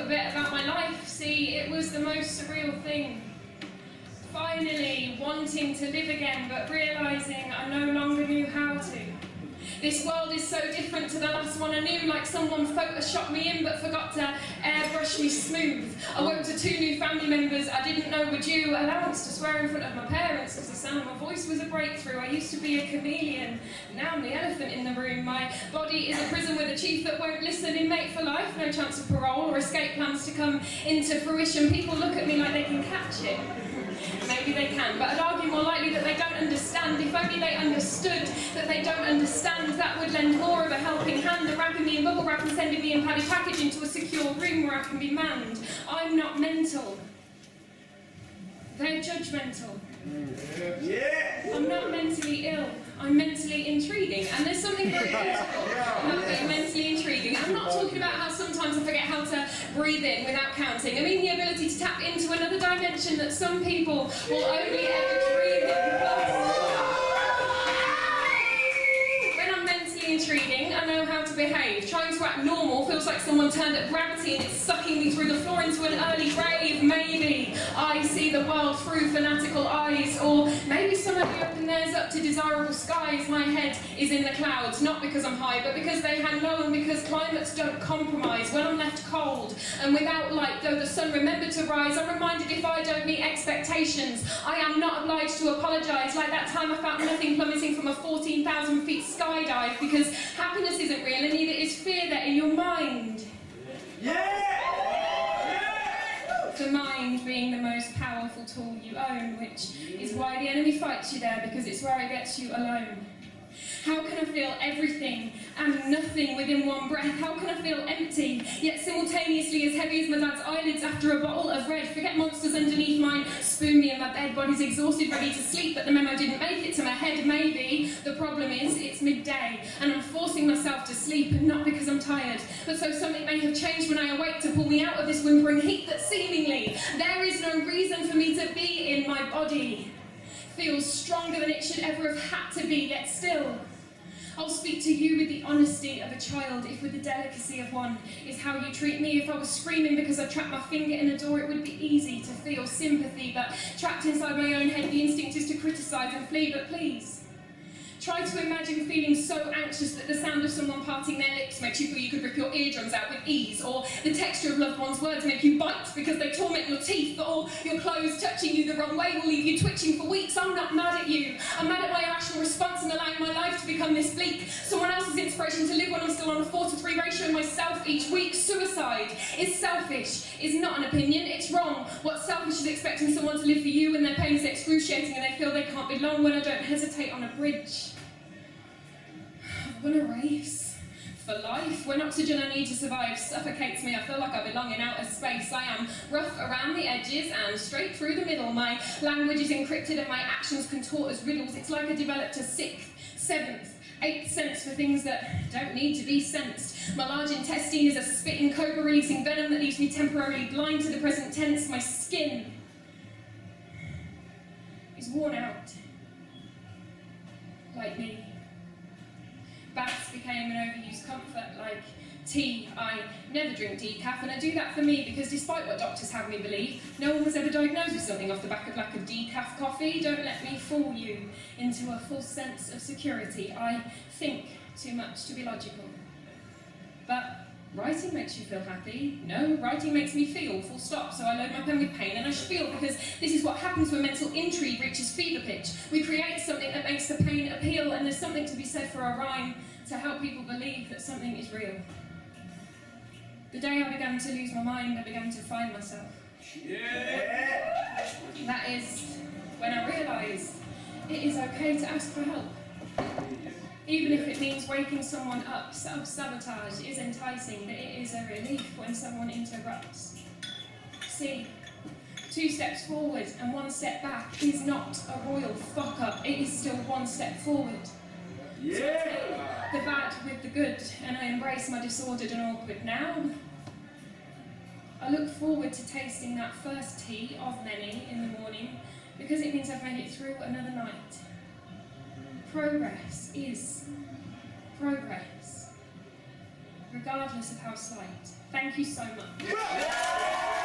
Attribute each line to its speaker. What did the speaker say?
Speaker 1: a bit about my life. See, it was the most surreal thing. Finally wanting to live again, but realising I no longer knew how to. This world is so different to the last one I knew, like someone photoshopped me in but forgot to airbrush me smooth. I woke to 2 new family members I didn't know were due. Allowance to swear in front of my parents because the sound of my voice was a breakthrough. I used to be a chameleon, now I'm the elephant in the room. My body is a prison with a chief that won't listen. Inmate for life, no chance of parole or escape plans to come into fruition. People look at me like they can catch it. Maybe they can, but I'd argue more likely that they don't understand. If only they understood that they don't understand, that would lend more of a helping hand than wrapping me in bubble wrap and sending me in paddy package into a secure room where I can be manned. I'm not mental. They're judgmental. Yeah. I'm not mentally ill. I'm mentally intriguing, and there's something very beautiful about being mentally intriguing. I'm not talking about how sometimes I forget how to breathe in without counting. I mean the ability to tap into another dimension that some people will only ever dream of. When I'm mentally intriguing, I know how to behave. Trying to act normal feels like someone turned up gravity and it's sucking me through the floor into an early grave. Maybe I see the world through fanatical eyes, or maybe somebody opened theirs up to desirable skies. My head is in the clouds, not because I'm high, but because they hang low and because climates don't compromise. When I'm left cold and without light, though the sun remembered to rise, I'm reminded if I don't meet expectations, I am not obliged to apologise. Like that time I found nothing plummeting from a 14,000 feet skydive, because happiness isn't real and neither is fear that in your mind. The mind being the most powerful tool you own, which is why the enemy fights you there, because it's where it gets you alone. How can I feel everything and nothing within one breath? How can I feel empty, yet simultaneously as heavy as my dad's eyelids after a bottle of red? Forget monsters underneath mine, spoon me in my bed, body's exhausted, ready to sleep, but the memo didn't make it to my head. Maybe the problem is it's midday, and I'm forcing myself to sleep, and not because I'm tired, but so something may have changed when I awake to pull me out of this whimpering heat that seemingly there is no reason for me to be in. My body feels stronger than it should ever have had to be, yet still I'll speak to you with the honesty of a child, if with the delicacy of one is how you treat me. If I was screaming because I trapped my finger in a door, it would be easy to feel sympathy, but trapped inside my own head, the instinct is to criticise and flee. But please, try to imagine feeling so anxious that the sound of someone parting their lips makes you feel you could rip your eardrums out with ease, or the texture of loved ones' words make you bite because they torment your teeth, or your clothes touching you the wrong way will leave you twitching for weeks. I'm not mad at you. I'm mad at my irrational response and allowing my life to become this bleak. Someone else's inspiration to live when I'm still on a 4-to-3 ratio myself each week. Suicide is selfish, is not an opinion, it's wrong. What's selfish is expecting someone to live for you when their pain is excruciating and they feel they can't belong. When I don't hesitate on a bridge, when a race for life, when oxygen I need to survive suffocates me, I feel like I belong in outer space. I am rough around the edges and straight through the middle. My language is encrypted and my actions contort as riddles. It's like I developed a 6th, 7th, 8th sense for things that don't need to be sensed. My large intestine is a spitting cobra releasing venom that leaves me temporarily blind to the present tense. My skin is worn out, like me. Baths became an overused comfort, like tea. I never drink decaf, and I do that for me because despite what doctors have me believe, no one was ever diagnosed with something off the back of lack of decaf coffee. Don't let me fool you into a false sense of security. I think too much to be logical. But writing makes you feel happy. No, writing makes me feel, full stop. So I load my pen with pain and I feel, because this is what happens when mental intrigue reaches fever pitch. We create something that makes the pain appeal, and there's something to be said for a rhyme to help people believe that something is real. The day I began to lose my mind, I began to find myself. Yeah. That is when I realised it is okay to ask for help. Even if it means waking someone up. Self-sabotage is enticing, but it is a relief when someone interrupts. See, 2 steps forward and 1 step back is not a royal fuck-up. It is still 1 step forward. Yeah. So I take the bad with the good, and I embrace my disordered and awkward now. I look forward to tasting that first tea of many in the morning, because it means I've made it through another night. Progress is progress. regardless of how slight. Thank you so much.